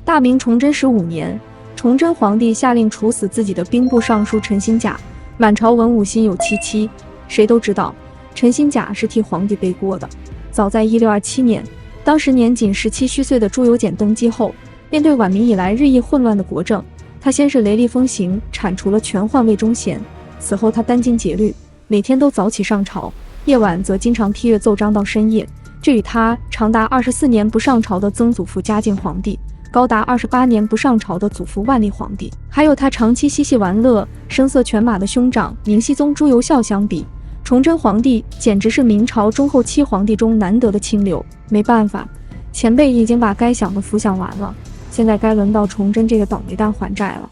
大明崇祯15年，崇祯皇帝下令处死自己的兵部尚书陈新甲。满朝文武心有戚戚，谁都知道陈新甲是替皇帝背锅的。早在1627年，当时年仅17虚岁的朱由检登基后，面对晚明以来日益混乱的国政，他先是雷厉风行，铲除了全宦位忠贤。此后他殚精竭虑，每天都早起上朝，夜晚则经常批阅奏章到深夜。这与他长达24年不上朝的曾祖父嘉靖皇帝，高达28年不上朝的祖父万历皇帝，还有他长期嬉戏玩乐、声色犬马的兄长明熹宗朱由校相比，崇祯皇帝简直是明朝中后期皇帝中难得的清流。没办法，前辈已经把该享的福享完了，现在该轮到崇祯这个倒霉蛋还债了。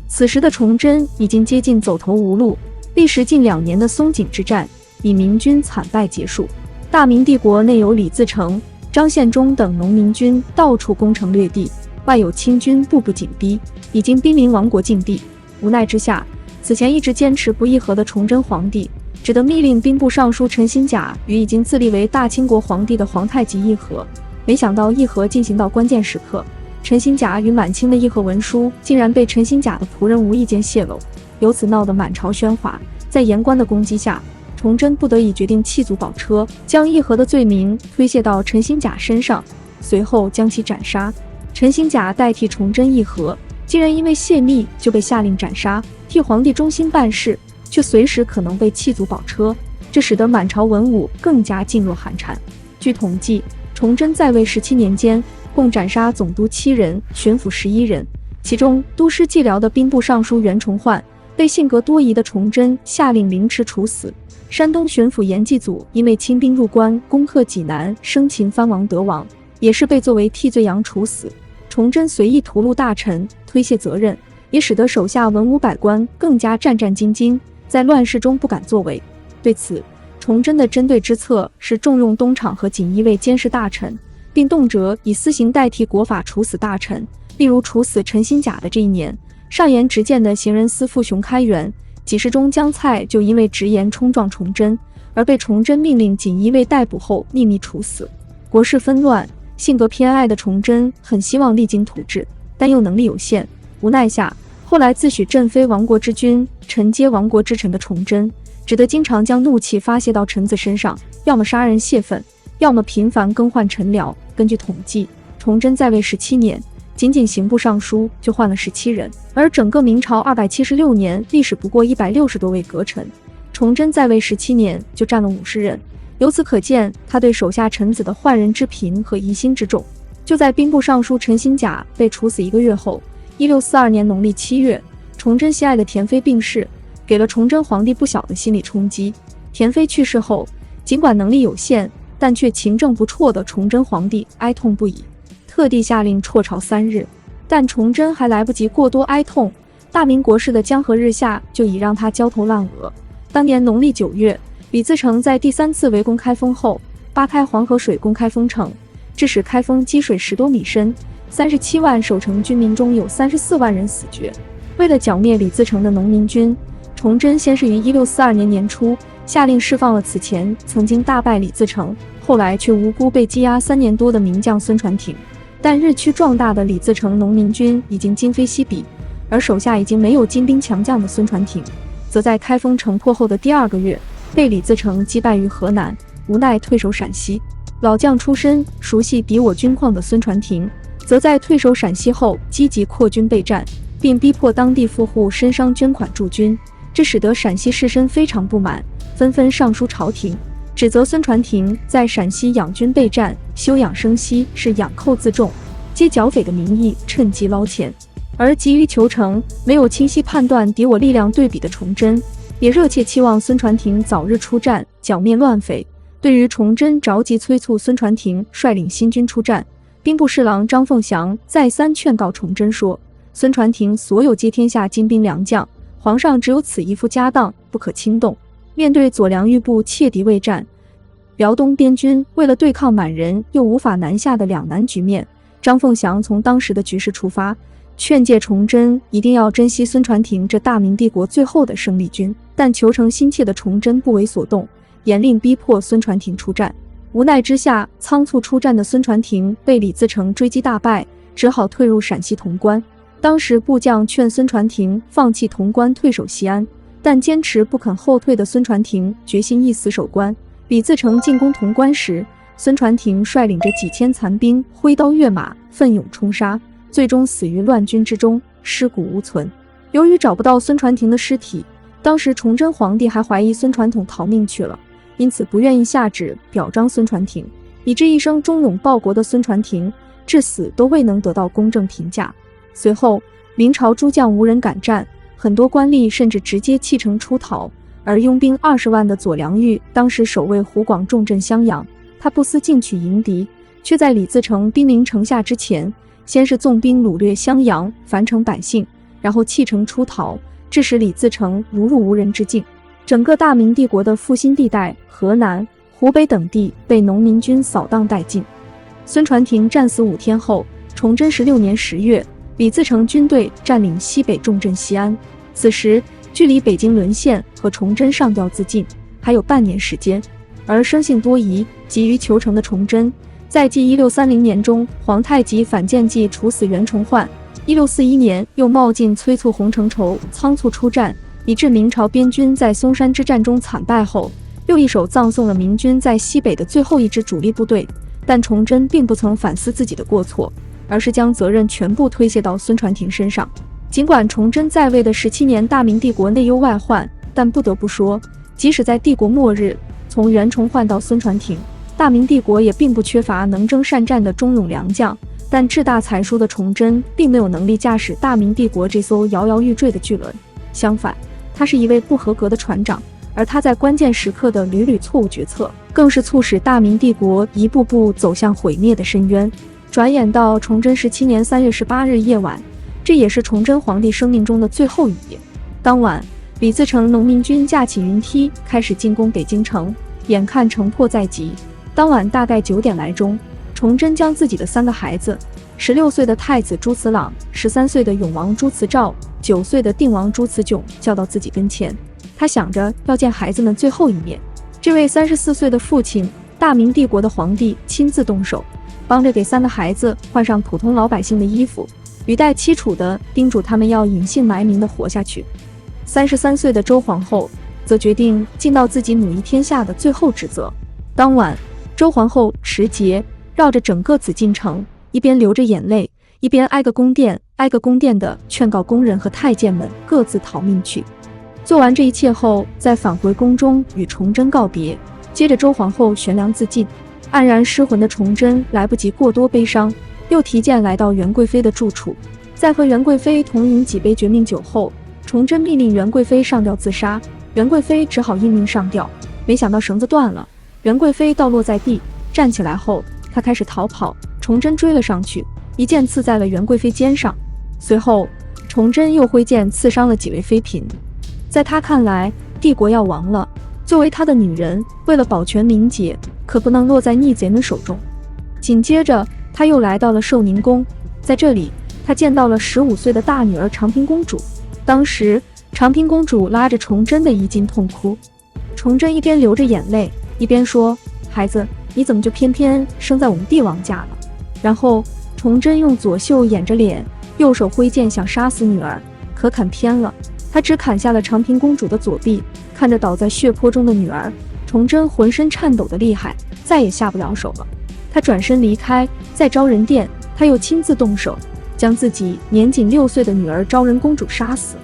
此时的崇祯已经接近走投无路，历时近2年的松锦之战以明军惨败结束。大明帝国内有李自成、张献忠等农民军到处攻城略地，外有清军步步紧逼，已经濒临亡国境地。无奈之下，此前一直坚持不议和的崇祯皇帝只得密令兵部尚书陈新甲与已经自立为大清国皇帝的皇太极议和。没想到议和进行到关键时刻，陈新甲与满清的议和文书竟然被陈新甲的仆人无意间泄露，由此闹得满朝喧哗。在言官的攻击下，崇祯不得已决定弃卒保车，将议和的罪名推卸到陈新甲身上，随后将其斩杀。陈新甲代替崇祯议和，竟然因为泄密就被下令斩杀，替皇帝忠心办事，却随时可能被弃卒保车，这使得满朝文武更加噤若寒蝉。据统计，崇祯在位17年间，共斩杀总督7人，巡抚11人，其中都师蓟辽的兵部尚书袁崇焕被性格多疑的崇祯下令凌迟处死。山东巡抚严继祖因为亲兵入关攻克济南，生擒藩王德王，也是被作为替罪羊处死。崇祯随意屠戮大臣，推卸责任，也使得手下文武百官更加战战兢兢，在乱世中不敢作为。对此，崇祯的针对之策是重用东厂和锦衣卫监视大臣，并动辄以私刑代替国法处死大臣。例如处死陈新甲的这一年，上言直谏的行人司副熊开元几世中江菜就因为直言冲撞崇祯，而被崇祯命令锦衣卫逮捕后秘密处死。国事纷乱，性格偏爱的崇祯很希望励精图治，但又能力有限，无奈下，后来自诩朕非亡国之君，臣皆亡国之臣的崇祯，只得经常将怒气发泄到臣子身上，要么杀人泄愤，要么频繁更换臣僚。根据统计，崇祯在位17年，仅仅刑部尚书就换了17人，而整个明朝276年历史不过160多位阁臣，崇祯在位17年就占了50人，由此可见他对手下臣子的换人之频和疑心之重。就在兵部尚书陈新甲被处死1个月后，1642年农历7月，崇祯心爱的田妃病逝，给了崇祯皇帝不小的心理冲击。田妃去世后，尽管能力有限，但却勤政不辍的崇祯皇帝哀痛不已，特地下令辍朝3日。但崇祯还来不及过多哀痛，大明国事的江河日下就已让他焦头烂额。当年农历9月，李自成在第3次围攻开封后，扒开黄河水攻开封城，致使开封积水10多米深，37万守城军民中有34万人死绝。为了剿灭李自成的农民军，崇祯先是于1642年年初下令释放了此前曾经大败李自成，后来却无辜被羁押3年多的名将孙传庭。但日趋壮大的李自成农民军已经今非昔比，而手下已经没有精兵强将的孙传庭，则在开封城破后的第2个月被李自成击败于河南，无奈退守陕西。老将出身，熟悉敌我军况的孙传庭，则在退守陕西后积极扩军备战，并逼迫当地富户申商捐款驻军，这使得陕西士绅非常不满，纷纷上书朝廷，指责孙传庭在陕西养军备战、休养生息是养寇自重，借剿匪的名义趁机捞钱。而急于求成、没有清晰判断敌我力量对比的崇祯，也热切期望孙传庭早日出战，剿灭乱匪。对于崇祯着急催促孙传庭率领新军出战，兵部侍郎张凤祥再三劝告崇祯说，孙传庭所有皆天下精兵良将，皇上只有此一副家当，不可轻动。面对左良玉部切敌未战，辽东边军为了对抗满人又无法南下的两难局面，张凤祥从当时的局势出发，劝诫崇祯一定要珍惜孙传庭这大明帝国最后的生力军。但求成心切的崇祯不为所动，严令逼迫孙传庭出战。无奈之下，仓促出战的孙传庭被李自成追击大败，只好退入陕西潼关。当时部将劝孙传庭放弃潼关，退守西安，但坚持不肯后退的孙传庭决心一死守关。李自成进攻潼关时，孙传庭率领着几千残兵挥刀跃马，奋勇冲杀，最终死于乱军之中，尸骨无存。由于找不到孙传庭的尸体，当时崇祯皇帝还怀疑孙传统逃命去了，因此不愿意下旨表彰孙传庭，以致一生忠勇报国的孙传庭至死都未能得到公正评价。随后明朝诸将无人敢战，很多官吏甚至直接弃城出逃，而拥兵20万的左良玉当时守卫湖广重镇襄阳，他不思进取迎敌，却在李自成兵临城下之前，先是纵兵掳掠襄阳樊城百姓，然后弃城出逃，致使李自成如入无人之境。整个大明帝国的复兴地带河南、湖北等地被农民军扫荡殆尽。孙传庭战死5天后，崇祯16年10月，李自成军队占领西北重镇西安。此时距离北京沦陷和崇祯上吊自尽还有半年时间，而生性多疑、急于求成的崇祯，在继1630年中皇太极反间计处死袁崇焕，1641年又冒进催促洪承畴仓促出战，以致明朝边军在松山之战中惨败后，又一手葬送了明军在西北的最后一支主力部队。但崇祯并不曾反思自己的过错，而是将责任全部推卸到孙传庭身上。尽管崇祯在位的17年大明帝国内忧外患，但不得不说，即使在帝国末日，从袁崇焕到孙传庭，大明帝国也并不缺乏能征善战的忠勇良将。但志大才疏的崇祯并没有能力驾驶大明帝国这艘摇摇欲坠的巨轮，相反，他是一位不合格的船长，而他在关键时刻的屡屡错误决策，更是促使大明帝国一步步走向毁灭的深渊。转眼到崇祯17年3月18日夜晚，这也是崇祯皇帝生命中的最后一夜。当晚，李自成农民军架起云梯开始进攻北京城，眼看城破在即。当晚大概9点来钟，崇祯将自己的3个孩子，16岁的太子朱慈朗、13岁的永王朱慈照、9岁的定王朱慈炯叫到自己跟前。他想着要见孩子们最后一面。这位34岁的父亲，大明帝国的皇帝亲自动手，帮着给3个孩子换上普通老百姓的衣服，语带凄楚地叮嘱他们要隐姓埋名地活下去。33岁的周皇后则决定尽到自己母仪天下的最后职责。当晚，周皇后持节绕着整个紫禁城，一边流着眼泪，一边挨个宫殿地劝告宫人和太监们各自逃命去。做完这一切后，再返回宫中与崇祯告别。接着周皇后悬梁自尽。黯然失魂的崇祯来不及过多悲伤，又提剑来到袁贵妃的住处。在和袁贵妃同饮几杯绝命酒后，崇祯命令袁贵妃上吊自杀。袁贵妃只好应命上吊，没想到绳子断了，袁贵妃倒落在地。站起来后，她开始逃跑，崇祯追了上去，一剑刺在了袁贵妃肩上。随后，崇祯又挥剑刺伤了几位妃嫔。在他看来，帝国要亡了，作为他的女人，为了保全名节，可不能落在逆贼们手中。紧接着，他又来到了寿宁宫，在这里，他见到了15岁的大女儿长平公主。当时，长平公主拉着崇祯的衣襟痛哭。崇祯一边流着眼泪，一边说：“孩子，你怎么就偏偏生在我们帝王家了？”然后，崇祯用左袖掩着脸，右手挥剑想杀死女儿，可砍偏了。他只砍下了长平公主的左臂，看着倒在血泊中的女儿，崇祯浑身颤抖的厉害，再也下不了手了。他转身离开，在昭仁殿，他又亲自动手，将自己年仅6岁的女儿昭仁公主杀死。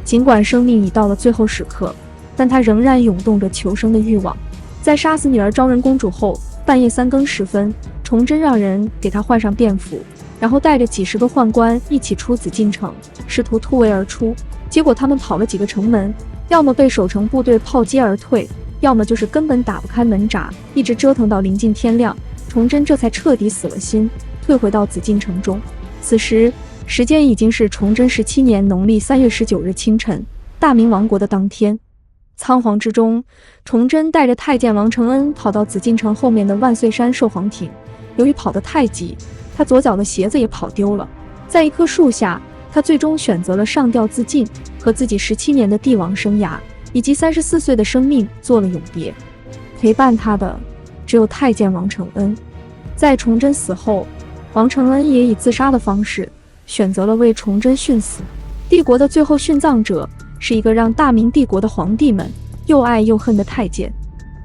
尽管生命已到了最后时刻，但他仍然涌动着求生的欲望。在杀死女儿昭仁公主后，半夜3更时分，崇祯让人给他换上便服，然后带着几十个宦官一起出紫禁城，试图突围而出。结果他们跑了几个城门，要么被守城部队炮击而退，要么就是根本打不开门闸，一直折腾到临近天亮，崇祯这才彻底死了心，退回到紫禁城中。此时时间已经是崇祯17年农历3月19日清晨，大明亡国的当天。仓皇之中，崇祯带着太监王承恩跑到紫禁城后面的万岁山寿皇亭。由于跑得太急，他左脚的鞋子也跑丢了。在一棵树下，他最终选择了上吊自尽，和自己17年的帝王生涯以及34岁的生命做了永别。陪伴他的只有太监王承恩。在崇祯死后，王承恩也以自杀的方式选择了为崇祯殉死。帝国的最后殉葬者是一个让大明帝国的皇帝们又爱又恨的太监。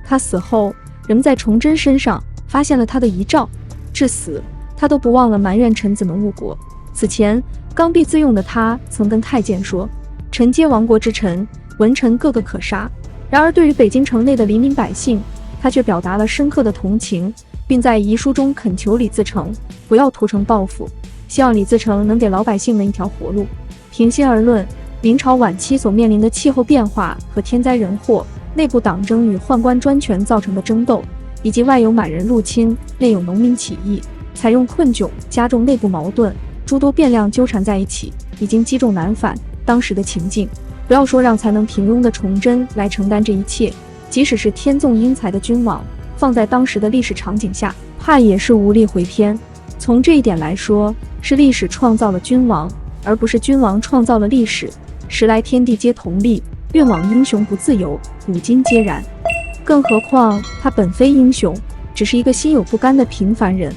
他死后，人们在崇祯身上发现了他的遗照，至死他都不忘了埋怨臣子们误国。此前刚愎自用的他曾跟太监说：“臣皆亡国之臣，文臣个个可杀。”然而对于北京城内的黎民百姓，他却表达了深刻的同情，并在遗书中恳求李自成不要屠城报复，希望李自成能给老百姓们一条活路。平心而论，明朝晚期所面临的气候变化和天灾人祸、内部党争与宦官专权造成的争斗，以及外有满人入侵、内有农民起义，采用困窘加重内部矛盾，诸多变量纠缠在一起，已经积重难返。当时的情境，不要说让才能平庸的崇祯来承担这一切，即使是天纵英才的君王，放在当时的历史场景下，怕也是无力回天。从这一点来说，是历史创造了君王，而不是君王创造了历史。时来天地皆同力，愿往英雄不自由，古今皆然。更何况他本非英雄，只是一个心有不甘的平凡人。